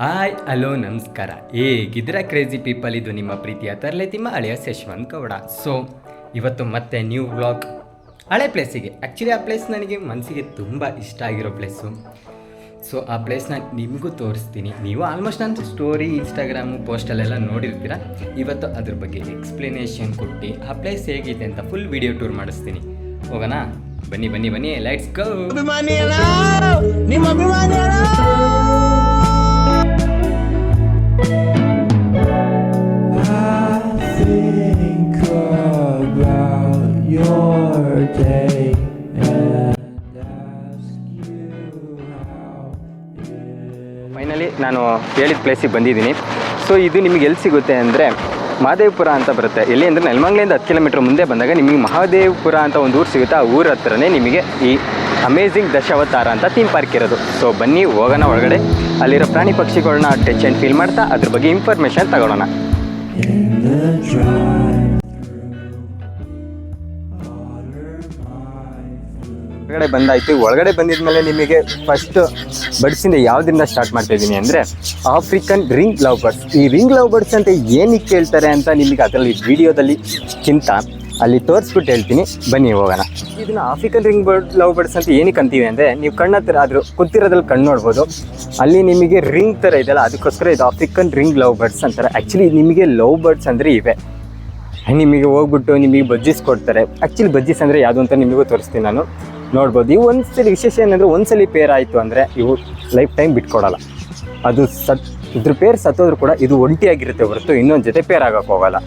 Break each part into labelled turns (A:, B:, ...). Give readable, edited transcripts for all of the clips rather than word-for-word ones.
A: Hi hello ನಮಸ್ಕಾರ. ಹೇಗಿದ್ದೀರಾ crazy people? ಇದು ನಿಮ್ಮ ಪ್ರೀತಿಯ ತರಲೆತಿಮ್ಮ ಅಳಿಯಾಸ್ ಯಶವಂತ್ ಗೌಡ. ಸೊ ಇವತ್ತು ಮತ್ತೆ ನ್ಯೂ ವ್ಲಾಗ್ ಹಳೆ ಪ್ಲೇಸಿಗೆ. ಆ್ಯಕ್ಚುಲಿ ಆ ಪ್ಲೇಸ್ ನನಗೆ ಮನಸ್ಸಿಗೆ ತುಂಬ ಇಷ್ಟ ಆಗಿರೋ ಪ್ಲೇಸು. ಸೊ ಆ ಪ್ಲೇಸ್ನ ನಿಮಗೂ ತೋರಿಸ್ತೀನಿ. ನೀವು ಆಲ್ಮೋಸ್ಟ್ ನನ್ನ ಸ್ಟೋರಿ, ಇನ್ಸ್ಟಾಗ್ರಾಮು, ಪೋಸ್ಟಲ್ಲೆಲ್ಲ ನೋಡಿರ್ತೀರ. ಇವತ್ತು ಅದ್ರ ಬಗ್ಗೆ ಎಕ್ಸ್ಪ್ಲನೇಷನ್ ಕೊಟ್ಟು ಆ ಪ್ಲೇಸ್ ಹೇಗಿದೆ ಅಂತ ಫುಲ್ ವಿಡಿಯೋ ಟೂರ್ ಮಾಡಿಸ್ತೀನಿ. ಹೋಗೋಣ? ಬನ್ನಿ ಬನ್ನಿ ಬನ್ನಿ, ಲೆಟ್ಸ್ ಗೋ. ಫೈನಲಿ ನಾನು ಹೇಳಿದ ಪ್ಲೇಸಿಗೆ ಬಂದಿದ್ದೀನಿ. ಸೊ ಇದು ನಿಮಗೆ ಎಲ್ಲಿ ಸಿಗುತ್ತೆ ಅಂದರೆ ಮಹದೇವಪುರ ಅಂತ ಬರುತ್ತೆ. ಎಲ್ಲಿ ಅಂದರೆ ನೆಲಮಂಗಲಿಂದ 10 ಕಿಲೋಮೀಟ್ರ್ ಮುಂದೆ ಬಂದಾಗ ನಿಮಗೆ ಮಹದೇವಪುರ ಅಂತ ಒಂದು ಊರು ಸಿಗುತ್ತೆ. ಆ ಊರ ಹತ್ರನೇ ನಿಮಗೆ ಈ ಅಮೇಝಿಂಗ್ ದಶಾವತಾರ ಅಂತ ಥೀಮ್ ಪಾರ್ಕ್ ಇರೋದು. ಸೊ ಬನ್ನಿ ಹೋಗೋಣ ಒಳಗಡೆ. ಅಲ್ಲಿರೋ ಪ್ರಾಣಿ ಪಕ್ಷಿಗಳನ್ನ ಟಚ್ ಆ್ಯಂಡ್ ಫೀಲ್ ಮಾಡ್ತಾ ಅದ್ರ ಬಗ್ಗೆ ಇನ್ಫಾರ್ಮೇಷನ್ ತಗೊಳ್ಳೋಣ. ಒಳಗಡೆ ಬಂದಾಯ್ತು. ಒಳಗಡೆ ಬಂದಿದ್ಮೇಲೆ ನಿಮಗೆ ಫಸ್ಟ್ ಬರ್ಡ್ಸಿಂದ ಯಾವುದರಿಂದ ಸ್ಟಾರ್ಟ್ ಮಾಡ್ತಾ ಇದ್ದೀನಿ ಅಂದರೆ ಆಫ್ರಿಕನ್ ರಿಂಗ್ ಲವ್ ಬರ್ಡ್ಸ್. ಈ ರಿಂಗ್ ಲವ್ ಬರ್ಡ್ಸ್ ಅಂತ ಏನಕ್ಕೆ ಹೇಳ್ತಾರೆ ಅಂತ ನಿಮಗೆ ಅದರಲ್ಲಿ ವಿಡಿಯೋದಲ್ಲಿಕ್ಕಿಂತ ಅಲ್ಲಿ ತೋರಿಸ್ಬಿಟ್ಟು ಹೇಳ್ತೀನಿ. ಬನ್ನಿ ಹೋಗೋಣ. ಇದನ್ನು ಆಫ್ರಿಕನ್ ರಿಂಗ್ ಲವ್ ಬರ್ಡ್ಸ್ ಅಂತ ಏನಕ್ಕೆ ಅಂತೀವಿ ಅಂದರೆ, ನೀವು ಕಣ್ಣತ್ರ ಆದರೂ ಕುತ್ತಿರೋದ್ರಲ್ಲಿ ಕಣ್ಣು ನೋಡ್ಬೋದು. ಅಲ್ಲಿ ನಿಮಗೆ ರಿಂಗ್ ಥರ ಇದೆಯಲ್ಲ, ಅದಕ್ಕೋಸ್ಕರ ಇದು ಆಫ್ರಿಕನ್ ರಿಂಗ್ ಲವ್ ಬರ್ಡ್ಸ್ ಅಂತಾರೆ. ಆ್ಯಕ್ಚುಲಿ ನಿಮಗೆ ಲವ್ ಬರ್ಡ್ಸ್ ಅಂದರೆ ಇವೆ. ನಿಮಗೆ ಹೋಗ್ಬಿಟ್ಟು ನಿಮಗೆ ಬಜ್ಜೀಸ್ ಕೊಡ್ತಾರೆ. ಆ್ಯಕ್ಚುಲಿ ಬಜ್ಜೀಸ್ ಅಂದರೆ ಯಾವುದು ಅಂತ ನಿಮಗೂ ತೋರಿಸ್ತೀನಿ ನಾನು. ನೋಡ್ಬೋದು. ಇವು ಒಂದ್ಸಲಿ ವಿಶೇಷ ಏನಂದರೆ, ಒಂದ್ಸಲಿ ಪೇರ್ ಆಯಿತು ಅಂದರೆ ಇವು ಲೈಫ್ ಟೈಮ್ ಬಿಟ್ಕೊಡಲ್ಲ. ಅದು ಇದ್ರ ಪೇರ್ ಸತ್ತೋದ್ರೂ ಕೂಡ ಇದು ಒಂಟಿಯಾಗಿರುತ್ತೆ ಹೊರತು ಇನ್ನೊಂದು ಜೊತೆ ಪೇರ್ ಆಗೋಕ್ಕೆ ಹೋಗಲ್ಲ.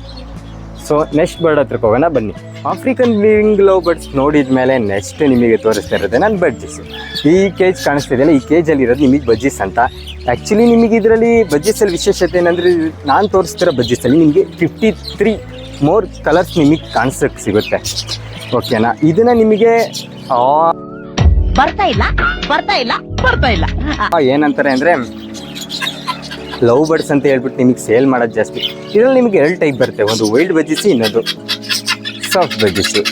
A: ಸೊ ನೆಕ್ಸ್ಟ್ ಬರ್ಡ್ ಹತ್ರಕ್ಕೆ ಹೋಗೋಣ ಬನ್ನಿ. ಆಫ್ರಿಕನ್ ರಿಂಗ್ ಲವ್ ಬರ್ಡ್ಸ್ ನೋಡಿದ ಮೇಲೆ ನೆಕ್ಸ್ಟ್ ನಿಮಗೆ ತೋರಿಸ್ತಾ ಇರೋದೆ ನಾನು ಬಜ್ಜೀಸ್. ಈ ಕೇಜ್ ಕಾಣಿಸ್ತಿದೆಯಲ್ಲ, ಈ ಕೇಜಲ್ಲಿ ಇರೋದು ನಿಮಗೆ ಬಜ್ಜೀಸ್ ಅಂತ. ಆ್ಯಕ್ಚುಲಿ ನಿಮಗೆ ಇದರಲ್ಲಿ ಬಜ್ಜೀಸಲ್ಲಿ ವಿಶೇಷತೆ ಏನಂದರೆ, ನಾನು ತೋರಿಸ್ತಿರೋ ಬಜ್ಜೀಸಲ್ಲಿ ನಿಮಗೆ 53 ಮೋರ್ ಕಲರ್ಸ್ ನಿಮಗೆ ಕಾಣಿಸೋಕ್ಕೆ ಸಿಗುತ್ತೆ. ಓಕೆನಾ? ಇದನ್ನು ನಿಮಗೆ
B: ಬರ್ತಾ ಇಲ್ಲ
A: ಏನಂತಾರೆ ಅಂದರೆ ಲವ್ ಬರ್ಡ್ಸ್ ಅಂತ ಹೇಳ್ಬಿಟ್ಟು ನಿಮಗೆ ಸೇಲ್ ಮಾಡೋದು ಜಾಸ್ತಿ. ಇದರಲ್ಲಿ ನಿಮಗೆ 2 ಟೈಪ್ ಬರುತ್ತೆ. ಒಂದು ವೈಲ್ಡ್ ಬಜ್ಜೀಸು, ಇನ್ನೊಂದು ಸಾಫ್ಟ್ ಬಜ್ಜೀಸು.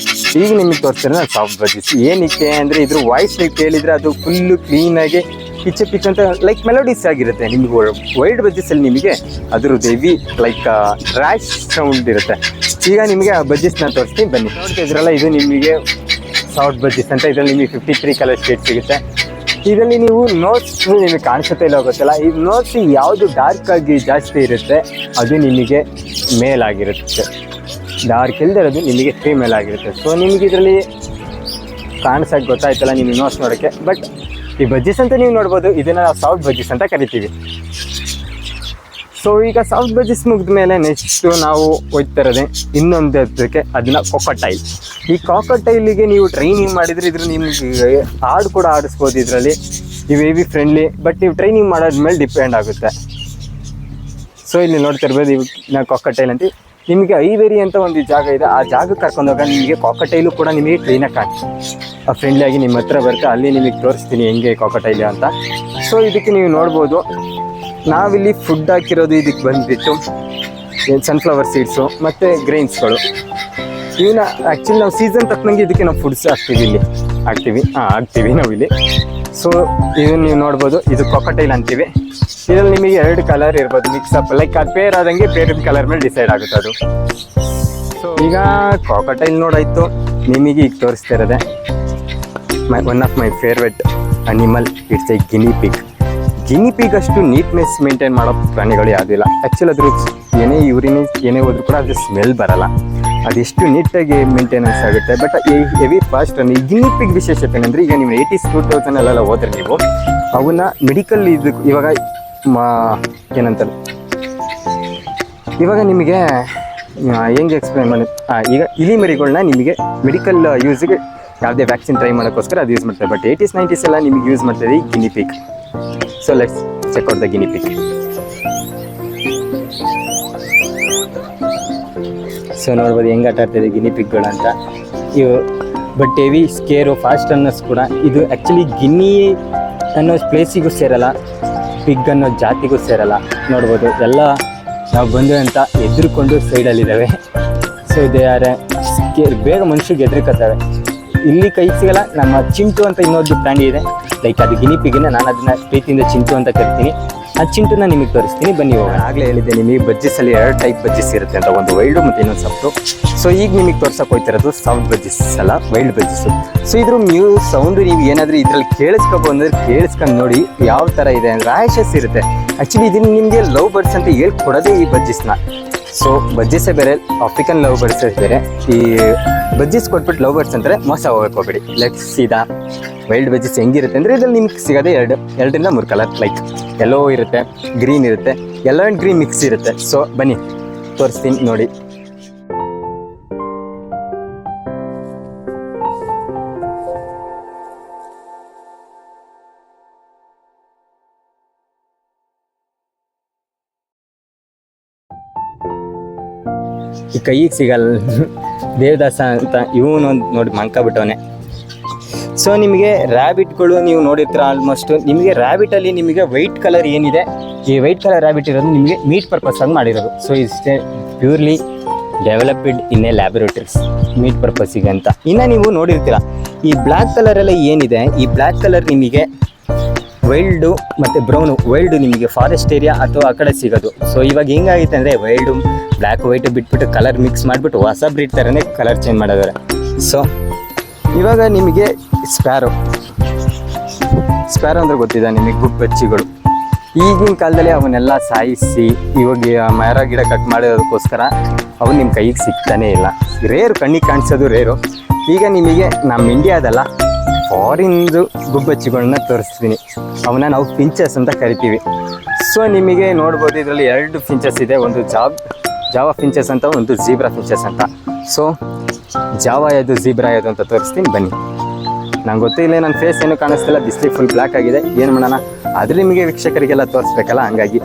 A: ಈಗ ನಿಮಗೆ ತೋರಿಸ್ತಾರೆ ನಾನು ಸಾಫ್ಟ್ ಬಜ್ಜೀಸು. ಏನಕ್ಕೆ ಅಂದರೆ ಇದ್ರ ವಾಯ್ಸ್ ನೀವು ಕೇಳಿದರೆ ಅದು ಫುಲ್ಲು ಕ್ಲೀನಾಗಿ ಪಿಚ್ ಅಂತ ಲೈಕ್ ಮೆಲೋಡಿಸ್ ಆಗಿರುತ್ತೆ. ನಿಮಗೆ ವೈಲ್ಡ್ ಬಜ್ಜೀಸಲ್ಲಿ ನಿಮಗೆ ಅದ್ರದ್ದು ಹೆವಿ ಲೈಕ್ ರ್ಯಾಶ್ ಸೌಂಡ್ ಇರುತ್ತೆ. ಈಗ ನಿಮಗೆ ಆ ಬಜ್ಜೀಸ್ನ ತೋರಿಸ್ತೀನಿ ಬನ್ನಿ. ನೋಡ್ತಾ ಇದ್ರಲ್ಲ, ಇದು ನಿಮಗೆ ಸಾಫ್ಟ್ ಬಜ್ಜೀಸ್ ಅಂತ. ಇದರಲ್ಲಿ ನಿಮಗೆ 53 ಕಲರ್ ಶೇಡ್ ಸಿಗುತ್ತೆ. ಇದರಲ್ಲಿ ನೀವು ನೋಟ್ಸ್ ನಿಮಗೆ ಕಾಣಿಸುತ್ತೆ ಇಲ್ಲ ಗೊತ್ತಿಲ್ಲ. ಈ ನೋಟ್ಸ್ ಯಾವುದು ಡಾರ್ಕ್ ಆಗಿ ಜಾಸ್ತಿ ಇರುತ್ತೆ ಅದು ನಿಮಗೆ ಮೇಲ್ ಆಗಿರುತ್ತೆ, ಡಾರ್ಕ್ ಇಲ್ದಿರೋದು ನಿಮಗೆ ಫೀಮೇಲ್ ಆಗಿರುತ್ತೆ. ಸೊ ನಿಮಗೆ ಇದರಲ್ಲಿ ಕಾಣಿಸೋಕೆ ಗೊತ್ತಾಯ್ತಲ್ಲ ನಿಮಗೆ ನೋಟ್ಸ್ ನೋಡೋಕ್ಕೆ. ಬಟ್ ಈ ಬಜ್ಜೀಸ್ ಅಂತ ನೀವು ನೋಡ್ಬೋದು, ಇದನ್ನು ನಾವು ಸಾಫ್ಟ್ ಬಜ್ಜೀಸ್ ಅಂತ ಕರಿತೀವಿ. ಸೊ ಈಗ ಸಾಫ್ಟ್ ಬಜ್ಜೀಸ್ ಮುಗಿದ ಮೇಲೆ ನೆಕ್ಸ್ಟು ನಾವು ಹೋಗ್ತಿರೋದೆ ಇನ್ನೊಂದು ಅದಕ್ಕೆ, ಅದನ್ನ ಕಾಕಟೈಲ್. ಈ ಕಾಕಟೈಲಿಗೆ ನೀವು ಟ್ರೈನಿಂಗ್ ಮಾಡಿದರೆ ಇದ್ರ ನಿಮಗೆ ಹಾಡು ಕೂಡ ಆಡಿಸ್ಬೋದು. ಇದರಲ್ಲಿ ಇವು ಹೆವಿ ಫ್ರೆಂಡ್ಲಿ, ಬಟ್ ನೀವು ಟ್ರೈನಿಂಗ್ ಮಾಡೋದ್ಮೇಲೆ ಡಿಪೆಂಡ್ ಆಗುತ್ತೆ. ಸೊ ಇಲ್ಲಿ ನೋಡ್ತಾ ಇರ್ಬೋದು, ಇವು ನಾವು ಕಾಕಟೈಲ್ ಅಂತ. ನಿಮಗೆ ಐವೇರಿ ಅಂತ ಒಂದು ಜಾಗ ಇದೆ, ಆ ಜಾಗಕ್ಕೆ ಕರ್ಕೊಂಡೋಗ ನಿಮಗೆ ಕಾಕಟೈಲು ಕೂಡ ನಿಮಗೆ ಕ್ಲೀನಾಗಿ ಕಾಣ್ತೀವಿ. ಫ್ರೆಂಡ್ಲಿಯಾಗಿ ನಿಮ್ಮ ಹತ್ರ ಬರುತ್ತೆ. ಅಲ್ಲಿ ನಿಮಗೆ ತೋರಿಸ್ತೀನಿ ಹೆಂಗೆ ಕಾಕಟೈಲ್ ಅಂತ. ಸೊ ಇದಕ್ಕೆ ನೀವು ನೋಡ್ಬೋದು, ನಾವಿಲ್ಲಿ ಫುಡ್ ಹಾಕಿರೋದು ಇದಕ್ಕೆ ಬಂದುಬಿಟ್ಟು ಸನ್ಫ್ಲವರ್ ಸೀಡ್ಸು ಮತ್ತು ಗ್ರೈನ್ಸ್ಗಳು. ಇವನ್ನ ಆ್ಯಕ್ಚುಲಿ ನಾವು ಸೀಸನ್ ತಕ್ಕನಂಗೆ ಇದಕ್ಕೆ ನಾವು ಫುಡ್ಸ್ ಹಾಕ್ತೀವಿ ನಾವಿಲ್ಲಿ. ಸೊ ಇದನ್ನು ನೀವು ನೋಡ್ಬೋದು, ಇದು ಕಾಕಟೈಲ್ ಅಂತೀವಿ. ಇದರಲ್ಲಿ ನಿಮಗೆ 2 ಕಲರ್ ಇರ್ಬೋದು ಮಿಕ್ಸಪ್, ಲೈಕ್ ಅದು ಪೇರ್ ಆದಂಗೆ ಪೇರಿನ ಕಲರ್ ಮೇಲೆ ಡಿಸೈಡ್ ಆಗುತ್ತೆ ಅದು. ಸೊ ಈಗ ಕಾಕಟೈಲ್ ನೋಡಾಯಿತು. ನಿಮಗೆ ಈಗ ತೋರಿಸ್ತಾ ಇರೋದೆ one of my favourite animal. It's A Guinea pig. Guinea pig ಅಷ್ಟು ನೀಟ್ನೆಸ್ ಮೇಂಟೈನ್ ಮಾಡೋ ಪ್ರಾಣಿಗಳು ಯಾವುದಿಲ್ಲ. ಆ್ಯಕ್ಚುಲಿ ಅದ್ರ ಏನೇ ಹೋದ್ರೂ ಕೂಡ ಅದು ಸ್ಮೆಲ್ ಬರಲ್ಲ. ಅದೆಷ್ಟು ನೀಟಾಗಿ ಮೇಂಟೆನೆನ್ಸ್ ಆಗುತ್ತೆ. But heavy fast run. ಈ ಗಿನಿ ಪಿಗ್ ವಿಶೇಷತೆ ಏನಂದರೆ, ಈಗ ನೀವು 80s 2000 ಹೋದ್ರೆ ನೀವು ಅವನ್ನ ಮೆಡಿಕಲ್ ಇವಾಗ ಏನಂತಾರೆ, ಇವಾಗ ನಿಮಗೆ ಹೆಂಗೆ ಎಕ್ಸ್ಪ್ಲೈನ್ ಮಾಡಿ, ಈಗ ಇಲಿ ಮರಿಗಳನ್ನ ನಿಮಗೆ ಮೆಡಿಕಲ್ ಯೂಸಿಗೆ ಯಾವುದೇ ವ್ಯಾಕ್ಸಿನ್ ಟ್ರೈ ಮಾಡೋಕ್ಕೋಸ್ಕರ ಅದು ಯೂಸ್ ಮಾಡ್ತಾರೆ. ಬಟ್ 80s 90s ಎಲ್ಲ ನಿಮಗೆ ಯೂಸ್ ಮಾಡ್ತಾರೆ ಈ guinea pig. So let's check out the guinea pig. So ನೋಡ್ಬೋದು ಹೆಂಗೆ ಆಟ ಆಡ್ತಾಯಿದೆ ಗಿನಿ ಪಿಗ್ಗಳು ಅಂತ. ಇವು but heavy scare, fast runners ಕೂಡ. ಇದು ಆ್ಯಕ್ಚುಲಿ ಗಿನಿ ಅನ್ನೋ ಪ್ಲೇಸಿಗೂ ಸೇರಲ್ಲ, ಪಿಗ್ ಅನ್ನೋ ಜಾತಿಗೂ ಸೇರಲ್ಲ. ನೋಡ್ಬೋದು ಎಲ್ಲ ನಾವು ಬಂದು ಅಂತ ಎದುರುಕೊಂಡು ಸೈಡಲ್ಲಿದ್ದಾವೆ. ಸೊ ದೇ ಆರ್ ಸ್ಕೇರ್, ಬೇಗ ಮನುಷ್ಯಗೆ ಎದುರುಕತ್ತವೆ. ಇಲ್ಲಿ ಕೈ ಸಿಗಲ್ಲ. ನಮ್ಮ ಚಿಂಟು ಅಂತ ಇನ್ನೊಂದು ಪ್ರಾಣಿ ಇದೆ, ಲೈಕ್ ಅದು ಗಿನಿ ಪಿಗಿನ, ನಾನು ಅದನ್ನು ಪ್ರೀತಿಯಿಂದ ಚಿಂಟು ಅಂತ ಕರಿತೀನಿ. ಆ ಚಿಂಟುನ ನಿಮಗೆ ತೋರಿಸ್ತೀನಿ, ಬನ್ನಿ ಹೋಗೋಣ. ಆಗಲೇ ಹೇಳಿದ್ದೆ ನಿಮಗೆ ಬಜ್ಜಿಸಲ್ಲಿ 2 ಟೈಪ್ ಬಜ್ಜಿಸ್ ಇರುತ್ತೆ ಅಂತ, ಒಂದು ವೈಲ್ಡು ಮತ್ತು ಇನ್ನೊಂದು ಸಾಫ್ಟು. ಸೊ ಈಗ ನಿಮಗೆ ತೋರ್ಸಕ್ಕೆ ಹೋಗ್ತಿರೋದು ಸಾಫ್ಟ್ ಬಜ್ಜಿಸ್ ಅಲ್ಲ, ವೈಲ್ಡ್ ಬಜ್ಜಿಸು. ಸೊ ಇದ್ರ ಸೌಂಡು ನೀವು ಏನಾದರೂ ಇದರಲ್ಲಿ ಕೇಳಿಸ್ಕೊಬೋದು ಅಂದರೆ ಕೇಳಿಸ್ಕೊಂಡು ನೋಡಿ ಯಾವ ಥರ ಇದೆ ಅಂದರೆ ಆಯಶಸ್ ಇರುತ್ತೆ. ಆ್ಯಕ್ಚುಲಿ ಇದನ್ನು ನಿಮಗೆ ಲವ್ ಬರ್ಡ್ಸ್ ಅಂತ ಹೇಳ್ಕೊಡೋದೇ ಈ ಬಜ್ಜಿಸ್ನ. ಸೊ ಬಜ್ಜಿಸೇ ಬೇರೆ, ಆಫ್ರಿಕನ್ ಲವ್ ಬರ್ಡ್ಸೇ ಬೇರೆ. ಈ ಬಜ್ಜಿಸ್ ಕೊಟ್ಬಿಟ್ಟು ಲವ್ ಬರ್ಡ್ಸ್ ಅಂದರೆ ಮೋಸ ಹೋಗಕ್ಕೆ ಹೋಗ್ಬೇಡಿ. ಲೈಕ್ ಸೀದಾ ವೈಲ್ಡ್ ಬಜ್ಜಿಸ್ ಹೆಂಗಿರುತ್ತೆ ಅಂದರೆ ಇದ್ರಲ್ಲಿ ನಿಮ್ಗೆ ಸಿಗೋದೇ 2ರಿಂದ 3 ಕಲರ್. ಲೈಕ್ ಯೆಲ್ಲೋ ಇರುತ್ತೆ, ಗ್ರೀನ್ ಇರುತ್ತೆ, ಯೆಲ್ಲೋ ಆ್ಯಂಡ್ ಗ್ರೀನ್ ಮಿಕ್ಸ್ ಇರುತ್ತೆ. ಸೊ ಬನ್ನಿ ತೋರಿಸ್ತೀನಿ ನೋಡಿ. ಈ ಕೈಗೆ ಸಿಗಲ್ಲ ದೇವದಾಸ ಅಂತ ಇವನೊಂದು ನೋಡಿ ಮಂಕಾಬಿಟ್ಟವನೆ. ಸೊ ನಿಮಗೆ ರ್ಯಾಬಿಟ್ಗಳು ನೀವು ನೋಡಿರ್ತೀರ ಆಲ್ಮೋಸ್ಟ್. ನಿಮಗೆ ರ್ಯಾಬಿಟಲ್ಲಿ ನಿಮಗೆ ವೈಟ್ ಕಲರ್ ಏನಿದೆ, ಈ ವೈಟ್ ಕಲರ್ ರ್ಯಾಬಿಟ್ ಇರೋದು ನಿಮಗೆ ಮೀಟ್ ಪರ್ಪಸ್ ಆಗಿ ಮಾಡಿರೋದು. ಸೊ ಇಷ್ಟೇ purely developed in a laboratories meat ಪರ್ಪಸ್ಸಿಗೆ ಅಂತ. ಇನ್ನು ನೀವು ನೋಡಿರ್ತೀರ ಈ ಬ್ಲ್ಯಾಕ್ ಕಲರೆಲ್ಲ ಏನಿದೆ, ಈ ಬ್ಲ್ಯಾಕ್ ಕಲರ್ ನಿಮಗೆ ವೈಲ್ಡು ಮತ್ತು ಬ್ರೌನು. ವೈಲ್ಡು ನಿಮಗೆ ಫಾರೆಸ್ಟ್ ಏರಿಯಾ ಅಥವಾ ಆ ಕಡೆ ಸಿಗೋದು. ಸೊ ಇವಾಗ ಹೆಂಗಾಗಿತ್ತು ಅಂದರೆ ವೈಲ್ಡು ಬ್ಲ್ಯಾಕ್ ವೈಟು ಬಿಟ್ಬಿಟ್ಟು ಕಲರ್ ಮಿಕ್ಸ್ ಮಾಡಿಬಿಟ್ಟು ಹೊಸ ಬ್ರೀಡ್ ಥರನೇ ಕಲರ್ ಚೇಂಜ್ ಮಾಡಿದ್ದಾರೆ. ಸೊ ಇವಾಗ ನಿಮಗೆ ಸ್ಪ್ಯಾರೋ ಅಂದರೆ ಗೊತ್ತಿದೆ ನಿಮಗೆ, ಗುಬ್ಬಚ್ಚಿಗಳು. ಈಗಿನ ಕಾಲದಲ್ಲಿ ಅವನ್ನೆಲ್ಲ ಸಾಯಿಸಿ ಇವಾಗ ಮರ ಗಿಡ ಕಟ್ ಮಾಡೋದಕ್ಕೋಸ್ಕರ ಅವು ನಿಮ್ಮ ಕೈಗೆ ಸಿಗ್ತಾನೇ ಇಲ್ಲ. ರೇರು, ಕಣ್ಣಿಗೆ ಕಾಣಿಸೋದು ರೇರು. ಈಗ ನಿಮಗೆ ನಮ್ಮ ಇಂಡಿಯಾದಲ್ಲ ಫಾರಿನ್ದು ಗುಬ್ಬಚ್ಚಿಗಳನ್ನ ತೋರಿಸ್ತೀನಿ. ಅವನ್ನ ನಾವು ಫಿಂಚಸ್ ಅಂತ ಕರಿತೀವಿ. ಸೊ ನಿಮಗೆ ನೋಡ್ಬೋದು ಇದರಲ್ಲಿ 2 ಫಿಂಚಸ್ ಇದೆ, ಒಂದು ಜಾವಾ ಫಿಂಚಸ್ ಅಂತ, ಒಂದು ಝೀಬ್ರಾ ಫಿಂಚಸ್ ಅಂತ. ಸೊ ಜಾವಾ ಯಾವುದು ಝೀಬ್ರಾ ಯಾವುದು ಅಂತ ತೋರಿಸ್ತೀನಿ ಬನ್ನಿ. ನಂಗೆ ಗೊತ್ತಿಲ್ಲ, ನನ್ನ ಫೇಸ್ ಏನೂ ಕಾಣಿಸ್ತಿಲ್ಲ, ಬಿಸಿಲಿಗೆ ಫುಲ್ ಬ್ಲ್ಯಾಕ್ ಆಗಿದೆ, ಏನು ಮಾಡೋಣ. ಆದರೆ ನಿಮಗೆ ವೀಕ್ಷಕರಿಗೆಲ್ಲ ತೋರಿಸ್ಬೇಕಲ್ಲ, ಹಂಗಾಗಿ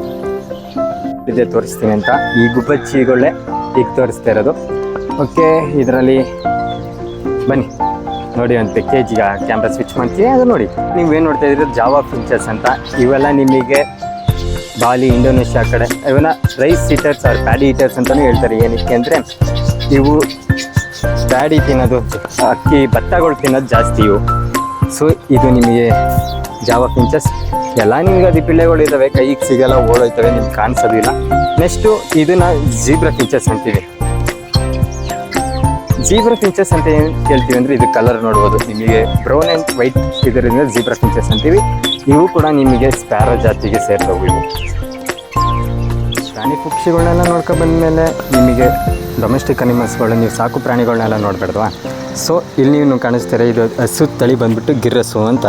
A: ಇದೇ ತೋರಿಸ್ತೀನಿ ಅಂತ. ಈ ಗುಬ್ಬಚ್ಚಿಗಳೇ ಈಗ ತೋರಿಸ್ತಾ ಇರೋದು. ಓಕೆ, ಇದರಲ್ಲಿ ಬನ್ನಿ ನೋಡಿ. ಒಂದು ಪ್ಯಾಕೇಜಿಗೆ ಕ್ಯಾಮ್ರಾ ಸ್ವಿಚ್ ಮಾಡ್ತೀನಿ, ಅದು ನೋಡಿ. ನೀವೇನು ನೋಡ್ತಾ ಇದ್ದೀರಿ ಜಾವಾ ಫಿಂಚಸ್ ಅಂತ. ಇವೆಲ್ಲ ನಿಮಗೆ ಬಾಲಿ, ಇಂಡೋನೇಷ್ಯಾ ಕಡೆ ಇವನ್ನ rice eaters are paddy eaters ಅಂತಲೂ ಹೇಳ್ತಾರೆ. ಏನಕ್ಕೆ ಅಂದರೆ ಇವು ಪ್ಯಾಡಿ ತಿನ್ನೋದು, ಅಕ್ಕಿ ಭತ್ತಗಳು ತಿನ್ನೋದು ಜಾಸ್ತಿ ಇವು. ಸೊ ಇದು ನಿಮಗೆ ಜಾವಾ ಫಿಂಚಸ್. ಎಲ್ಲ ನಿಮಗೆ ಅದು ಪಿಳ್ಳೆಗಳು ಇದ್ದಾವೆ, ಕೈಗೆ ಸಿಗಲ್ಲ, ಓಡೋಯ್ತವೆ, ನಿಮ್ಗೆ ಕಾಣಿಸೋದಿಲ್ಲ. ನೆಕ್ಸ್ಟು ಇದನ್ನು ಝೀಬ್ರಾ ಫಿಂಚಸ್ ಅಂತೀವಿ. ಝೀಬ್ರಾ ಫಿಂಚಸ್ ಅಂತ ಏನು ಹೇಳ್ತೀವಿ ಅಂದರೆ ಇದು ಕಲರ್ ನೋಡ್ಬೋದು ನಿಮಗೆ ಬ್ರೌನ್ ಆ್ಯಂಡ್ ವೈಟ್, ಇದರಿಂದ ಝೀಬ್ರಾ ಫಿಂಚಸ್ ಅಂತೀವಿ. ಇವು ಕೂಡ ನಿಮಗೆ ಸ್ಪ್ಯಾರೋ ಜಾತಿಗೆ ಸೇರ್ತವೆ. ಇವು ಪ್ರಾಣಿ ಪಕ್ಷಿಗಳನ್ನೆಲ್ಲ ನೋಡ್ಕೊ ಬಂದಮೇಲೆ ನಿಮಗೆ ಡೊಮೆಸ್ಟಿಕ್ ಅನಿಮಲ್ಸ್ಗಳು, ನೀವು ಸಾಕು ಪ್ರಾಣಿಗಳನ್ನೆಲ್ಲ ನೋಡಬೇಡ್ವಾ. ಸೊ ಇಲ್ಲಿ ನೀವು ಕಾಣಿಸ್ತೀರ, ಇದು ಹಸು ತಳಿ ಬಂದುಬಿಟ್ಟು ಗಿರ್ರಸು ಅಂತ.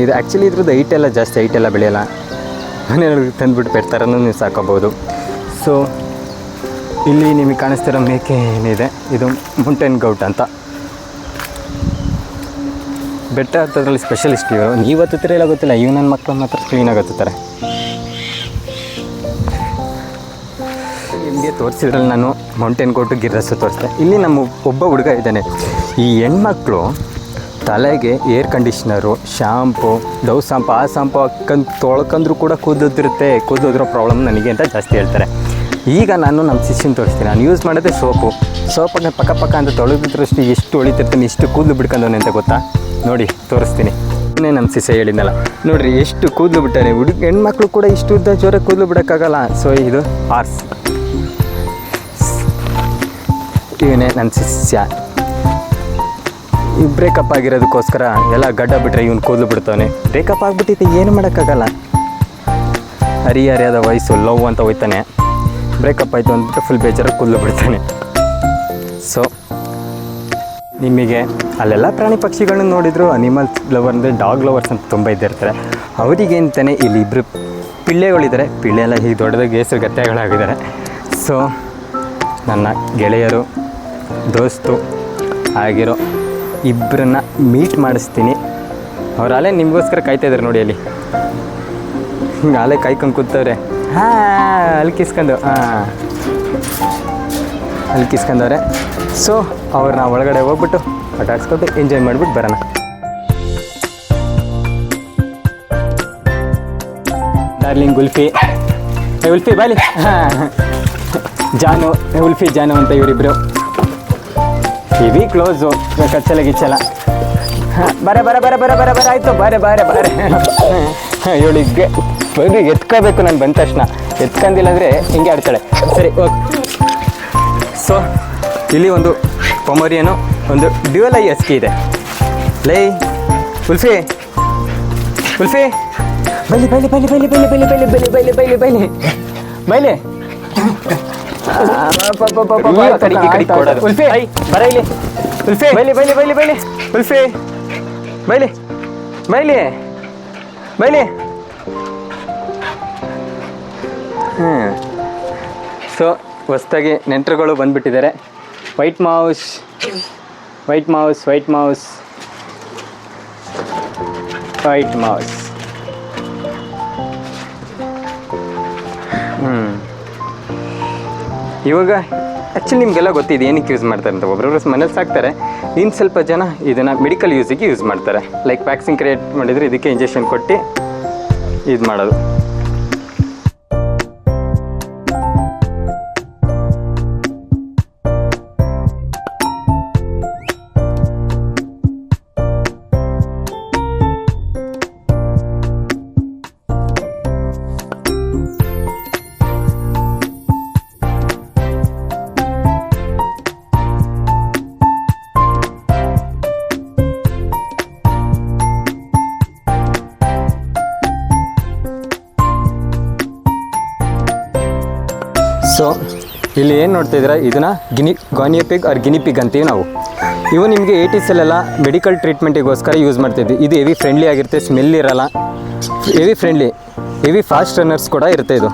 A: ಇದು ಆ್ಯಕ್ಚುಲಿ ಇದ್ರದ್ದು ಹೈಟೆಲ್ಲ ಜಾಸ್ತಿ, ಹೈಟೆಲ್ಲ ಬೆಳೆಯಲ್ಲ, ಮನೆಯೊಳಗೆ ತಂದುಬಿಟ್ಟು ಪೆಡ್ತಾರನ್ನು ನೀವು ಸಾಕೋಬೋದು. ಸೊ ಇಲ್ಲಿ ನಿಮಗೆ ಕಾಣಿಸ್ತಿರೋ ಮೇಕೆ ಏನಿದೆ, ಇದು ಮೌಂಟೇನ್ ಗೌಟ್ ಅಂತ. ಬೆಟ್ಟ ಹತ್ತದ್ರಲ್ಲಿ ಸ್ಪೆಷಲಿಸ್ಟ್ ಇವರು. ನೀವು ಹತ್ತುತ್ತೀರ ಇಲ್ಲ ಗೊತ್ತಿಲ್ಲ, ಇವು ನನ್ನ ಮಕ್ಕಳು ಮಾತ್ರ ಕ್ಲೀನಾಗಿ ಹತ್ತುತ್ತಾರೆ. ನಿಮಗೆ ತೋರಿಸಿದ್ರಲ್ಲಿ ನಾನು ಮೌಂಟೇನ್ ಗೌಟು ಗಿರ್ರಸು ತೋರಿಸ್ದೆ. ಇಲ್ಲಿ ನಮ್ಮ ಒಬ್ಬ ಹುಡುಗ ಇದ್ದಾನೆ. ಈ ಹೆಣ್ಮಕ್ಳು ತಲೆಗೆ ಏರ್ ಕಂಡೀಷ್ನರು, ಶಾಂಪು, ಡವ್ ಶಾಂಪು, ಆ ಶಾಂಪು ಹಾಕೊಂಡು ತೊಳ್ಕೊಂಡ್ರೂ ಕೂಡ ಕೂದೋದಿರುತ್ತೆ, ಕೂದೋದ್ರೋ ಪ್ರಾಬ್ಲಮ್ ನನಗೆ ಅಂತ ಜಾಸ್ತಿ ಹೇಳ್ತಾರೆ. ಈಗ ನಾನು ನಮ್ಮ ಶಿಷ್ಯನ ತೋರಿಸ್ತೀನಿ. ನಾನು ಯೂಸ್ ಮಾಡೋದೇ ಸೋಪನ್ನು ಪಕ್ಕ ಅಂತ ತೊಳೆದಿದ್ರಷ್ಟು ಎಷ್ಟು ಹೊಳಿತಿರ್ತೀನಿ, ಎಷ್ಟು ಕೂದಲು ಬಿಡ್ಕೊಂಡವನೆ ಅಂತ ಗೊತ್ತಾ? ನೋಡಿ ತೋರಿಸ್ತೀನಿ. ನಮ್ಮ ಶಿಷ್ಯ ಹೇಳಿದ್ನಲ್ಲ, ನೋಡಿರಿ ಎಷ್ಟು ಕೂದಲು ಬಿಟ್ಟಾನೆ. ಹೆಣ್ಮಕ್ಳು ಕೂಡ ಇಷ್ಟು ಉದ್ದ ಜೋರ ಕೂದಲು ಬಿಡೋಕ್ಕಾಗಲ್ಲ. ಸೊ ಇದು ಹಾರ್ಸ್, ಇವನೇ ನನ್ನ ಶಿಷ್ಯ. ಈ ಬ್ರೇಕಪ್ ಆಗಿರೋದಕ್ಕೋಸ್ಕರ ಎಲ್ಲ ಗಡ್ಡ ಬಿಟ್ಟರೆ ಇವನು ಕೂದಲು ಬಿಡ್ತಾನೆ. ಬ್ರೇಕಪ್ ಆಗಿಬಿಟ್ಟಿದೆ, ಏನು ಮಾಡೋಕ್ಕಾಗಲ್ಲ. ಹರಿಹರಿಯಾದ ವಯಸ್ಸು, ಲವ್ ಅಂತ ಹೋಯ್ತಾನೆ. ಬ್ರೇಕಪ್ ಆಯಿತು ಅಂದ್ಬಿಟ್ಟು ಫುಲ್ ಬೇಜಾರಾಗಿ ಕೂದಲು ಬಿಡ್ತಾನೆ. ಸೊ ನಿಮಗೆ ಅಲ್ಲೆಲ್ಲ ಪ್ರಾಣಿ ಪಕ್ಷಿಗಳನ್ನ ನೋಡಿದ್ರು ಅನಿಮಲ್ಸ್ ಲವರ್ ಅಂದರೆ ಡಾಗ್ ಲವರ್ಸ್ ಅಂತ ತುಂಬ ಇದ್ದಿರ್ತಾರೆ. ಅವರಿಗೆ ಅಂತಾನೆ ಇಲ್ಲಿ ಇಬ್ಬರು ಪಿಳ್ಳೆಗಳಿದ್ದಾರೆ. ಪಿಳ್ಳೆ ಎಲ್ಲ ಹೀಗೆ ದೊಡ್ಡದಾಗಿ ಹೆಸರು ಗತ್ತೆಗಳಾಗಿದ್ದಾರೆ. ಸೊ ನನ್ನ ಗೆಳೆಯರು, ದೋಸ್ತು ಆಗಿರೋ ಇಬ್ಬರನ್ನ ಮೀಟ್ ಮಾಡಿಸ್ತೀನಿ. ಅವ್ರು ಅಲ್ಲೇ ನಿಮಗೋಸ್ಕರ ಕಾಯ್ತಾಯಿದ್ದಾರೆ ನೋಡಿ. ಅಲ್ಲಿ ಹಿಂಗೆ ಅಲ್ಲೇ ಕಾಯ್ಕೊಂಡು ಕೂತವ್ರೆ. ಅಲ್ಲಿ ಕಿಸ್ಕೊಂಡವ್ರೆ. ಸೊ ಅವ್ರನ್ನ ಒಳಗಡೆ ಹೋಗ್ಬಿಟ್ಟು ಆಟ ಆಡ್ಸ್ಕೊಂಡು ಎಂಜಾಯ್ ಮಾಡಿಬಿಟ್ಟು ಬರೋಣ. ಡಾರ್ಲಿಂಗ್ ಉಲ್ಫಿ, ಉಲ್ಫಿ ಬಾಲಿ. ಜಾನು, ಉಲ್ಫಿ ಜಾನು ಅಂತ ಇವರಿಬ್ಬರು. ಕಿವಿ ಕ್ಲೋಸು, ಕಚ್ಚಲ ಗಿಚ್ಚಲ. ಬರ ಆಯಿತು, ಬಾರೆ ಇವಳಿಗೆ ಬರೀ ಎತ್ಕೋಬೇಕು ನಾನು ಬಂದ ತಕ್ಷಣ, ಎತ್ಕೊಂಡಿಲ್ಲ ಅಂದರೆ ಹಿಂಗೆ ಆಡ್ತಾಳೆ. ಸರಿ ಓಕೆ. ಸೊ ಇಲ್ಲಿ ಒಂದು ಪೊಮರಿಯನು, ಒಂದು ಡ್ಯುಯಲ್ ಐ ಹಸ್ಕಿ ಇದೆ. ಲೈ ಉಲ್ಫಿ, ಉಲ್ಫಿ ಬೈಲಿ ಬೈಲಿ ಬೈಲಿ ಬೈಲಿ ಬೈಲಿ ಬೈಲಿ ಬೈಲಿ ಬೈಲಿ ಬೈಲಿ ಬೈಲಿ ಬೈಲಿ ಬೈಲಿ ಉಲ್ಫಿ ಬರ ಇಲ್ಲಿ. ಉಲ್ಫಿ ಬೈಲಿ ಬೈಲಿ ಬೈಲಿ ಬೈಲಿ ಉಲ್ಫಿ ಬೈಲಿ ಬೈಲಿ ಬೈಲಿ. ಸೊ ಹೊಸ್ದಾಗಿ ನೆಂಟರುಗಳು ಬಂದುಬಿಟ್ಟಿದ್ದಾರೆ. White mouse white mouse white mouse white mouse. ಇವಾಗ ಆ್ಯಕ್ಚುಲಿ ನಿಮಗೆಲ್ಲ ಗೊತ್ತಿದೆ ಏನಕ್ಕೆ ಯೂಸ್ ಮಾಡ್ತಾರೆ ಅಂತ. ಒಬ್ಬರೊಬ್ಬರು ಮನೇಲಿ ಸಾಕ್ತಾರೆ, ಇನ್ನು ಸ್ವಲ್ಪ ಜನ ಇದನ್ನು ಮೆಡಿಕಲ್ ಯೂಸಿಗೆ ಯೂಸ್ ಮಾಡ್ತಾರೆ. ಲೈಕ್ ವ್ಯಾಕ್ಸಿನ್ ಕ್ರಿಯೇಟ್ ಮಾಡಿದರೆ ಇದಕ್ಕೆ ಇಂಜೆಕ್ಷನ್ ಕೊಟ್ಟು ಇದು ಮಾಡೋದು. ಸೊ ಇಲ್ಲಿ ಏನು ನೋಡ್ತಾ ಇದ್ದೀರಾ, ಇದನ್ನು ಗಾನಿಯಾ ಪಿಗ್ ಆರ್ ಗಿನಿ ಪಿಗ್ ಅಂತೀವಿ ನಾವು. ಇವು ನಿಮಗೆ 80sಲ್ಲೆಲ್ಲ ಮೆಡಿಕಲ್ ಟ್ರೀಟ್ಮೆಂಟಿಗೋಸ್ಕರ ಯೂಸ್ ಮಾಡ್ತಿದ್ವಿ. ಇದು ಹೆವಿ ಫ್ರೆಂಡ್ಲಿ ಆಗಿರುತ್ತೆ, ಸ್ಮೆಲ್ ಇರಲ್ಲ, heavy friendly, heavy fast runners ಕೂಡ ಇರುತ್ತೆ ಇದು.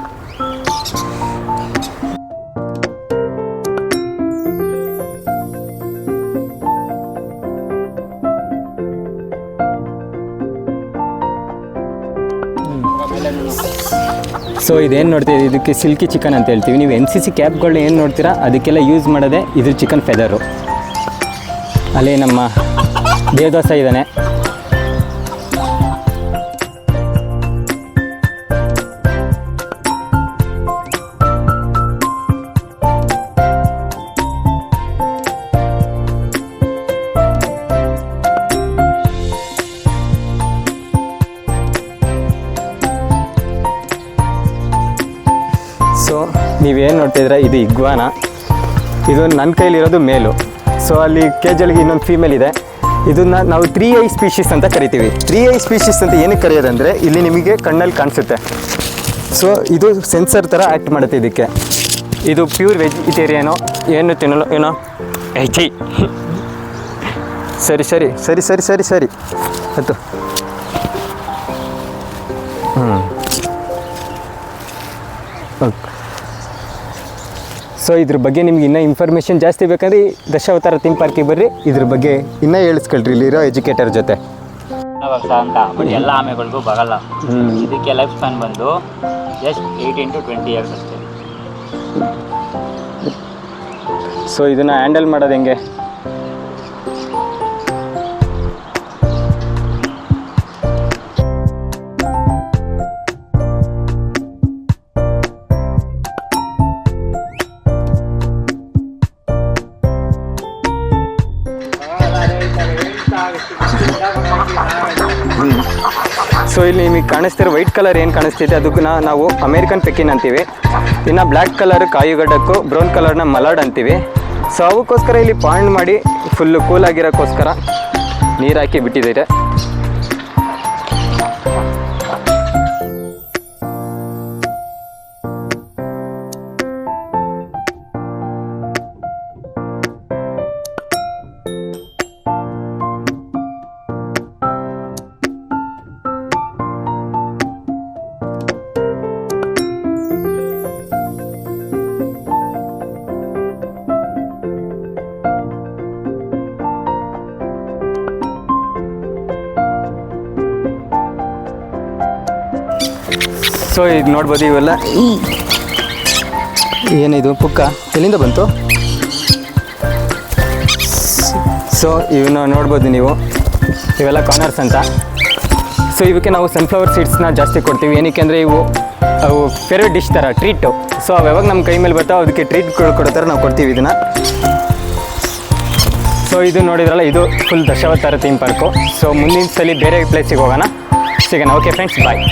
A: ಸೊ ಇದೇನು ನೋಡ್ತೀವಿ, ಇದಕ್ಕೆ ಸಿಲ್ಕಿ ಚಿಕನ್ ಅಂತ ಹೇಳ್ತೀವಿ. ನೀವು NCC ಕ್ಯಾಪ್ಗಳನ್ನ ಏನು ನೋಡ್ತೀರಾ ಅದಕ್ಕೆಲ್ಲ ಯೂಸ್ ಮಾಡೋದೇ ಇದು ಚಿಕನ್ ಫೆದರು. ಅಲ್ಲಿ ನಮ್ಮ ದೇವದಾಸ ಇದ್ದಾನೆ. ಸೊ ನೀವೇನು ನೋಡ್ತಿದ್ರೆ ಇದು ಇಗ್ವಾನ, ಇದು ನನ್ನ ಕೈಲಿರೋದು ಮೇಲು. ಸೊ ಅಲ್ಲಿ ಕೇಜಲ್ಲಿಗೆ ಇನ್ನೊಂದು ಫೀಮೇಲ್ ಇದೆ. ಇದನ್ನು ನಾವು 3i ಸ್ಪೀಷೀಸ್ ಅಂತ ಕರಿತೀವಿ. 3i ಸ್ಪೀಷೀಸ್ ಅಂತ ಏನಕ್ಕೆ ಕರೆಯೋದಂದರೆ ಇಲ್ಲಿ ನಿಮಗೆ ಕಣ್ಣಲ್ಲಿ ಕಾಣಿಸುತ್ತೆ. ಸೊ ಇದು ಸೆನ್ಸರ್ ಥರ ಆ್ಯಕ್ಟ್ ಮಾಡುತ್ತೆ ಇದಕ್ಕೆ. ಇದು ಪ್ಯೂರ್ ವೆಜಿಟೇರಿಯನೋ, ಏನು ತಿನ್ನಲು ಏನೋ ಐಚಿ. ಸರಿ ಸರಿ ಸರಿ ಸರಿ ಸರಿ ಸರಿ ಆಯ್ತು. ಓಕೆ. ಸೊ ಇದ್ರ ಬಗ್ಗೆ ನಿಮ್ಗೆ ಇನ್ನೂ ಇನ್ಫಾರ್ಮೇಷನ್ ಜಾಸ್ತಿ ಬೇಕಂದ್ರೆ ದಶಾವತಾರ ಥೀಮ್ ಪಾರ್ಕಿಗೆ ಬರ್ರಿ, ಇದ್ರ ಬಗ್ಗೆ ಇನ್ನೂ ಹೇಳಿಸ್ಕೊಳ್ರಿ ಇಲ್ಲಿರೋ ಎಜುಕೇಟರ್ ಜೊತೆ.
C: ವರ್ಷ ಅಂತ ಬಟ್ ಎಲ್ಲ ಆಮೆಗಳಿಗೂ ಬರಲ್ಲ. ಇದಕ್ಕೆ ಲೈಫ್ ಸ್ಪ್ಯಾನ್ ಬಂದು ಜಸ್ಟ್ 18 to 20 years ಅಷ್ಟೇ.
A: ಸೊ ಇದನ್ನು ಹ್ಯಾಂಡಲ್ ಮಾಡೋದು ಹೆಂಗೆ? ಸೊ ಇಲ್ಲಿ ನಿಮಗೆ ಕಾಣಿಸ್ತಿರೋ ವೈಟ್ ಕಲರ್ ಏನು ಕಾಣಿಸ್ತಿದೆ ಅದಕ್ಕೆ ನಾವು ಅಮೇರಿಕನ್ ಪೆಕಿನ್ ಅಂತೀವಿ. ಇನ್ನು ಬ್ಲ್ಯಾಕ್ ಕಲರ್ ಕಾಯುಗಡ್ಡಕ್ಕೂ, ಬ್ರೌನ್ ಕಲರ್ನ ಮಲಾಡ್ ಅಂತೀವಿ. ಸೊ ಅವಕ್ಕೋಸ್ಕರ ಇಲ್ಲಿ ಪಾಂಡ್ ಮಾಡಿ ಫುಲ್ಲು ಕೂಲಾಗಿರೋಕ್ಕೋಸ್ಕರ ನೀರು ಹಾಕಿ ಬಿಟ್ಟಿದ್ದಾರೆ. ಸೊ ಇದು ನೋಡ್ಬೋದು, ಇವೆಲ್ಲ ಏನಿದು ಪುಕ್ಕ ಎಲ್ಲಿಂದ ಬಂತು? ಸೊ ಇವನ್ನ ನೋಡ್ಬೋದು ನೀವು, ಇವೆಲ್ಲ ಕಾರ್ನರ್ಸ್ ಅಂತ. ಸೊ ಇವಕ್ಕೆ ನಾವು ಸನ್ಫ್ಲವರ್ ಸೀಡ್ಸ್ನ ಜಾಸ್ತಿ ಕೊಡ್ತೀವಿ. ಏನಕ್ಕೆ ಅಂದರೆ ಅವು ಫೇವ್ರೇಟ್ ಡಿಶ್ ಥರ ಟ್ರೀಟು. ಸೊ ಅವು ಯಾವಾಗ ನಮ್ಮ ಕೈ ಮೇಲೆ ಬರ್ತಾವೆ ಅದಕ್ಕೆ ಟ್ರೀಟ್ಗಳು ಕೊಡೋ ಥರ ನಾವು ಕೊಡ್ತೀವಿ ಇದನ್ನು. ಸೊ ಇದು ನೋಡಿದ್ರಲ್ಲ, ಇದು full Dashavatara theme park. So ಮುಂದಿನ ಸಲ ಬೇರೆ ಪ್ಲೇಸಿಗೆ ಹೋಗೋಣ, ಸಿಗೋಣ. ಓಕೆ ಫ್ರೆಂಡ್ಸ್, ಬಾಯ್.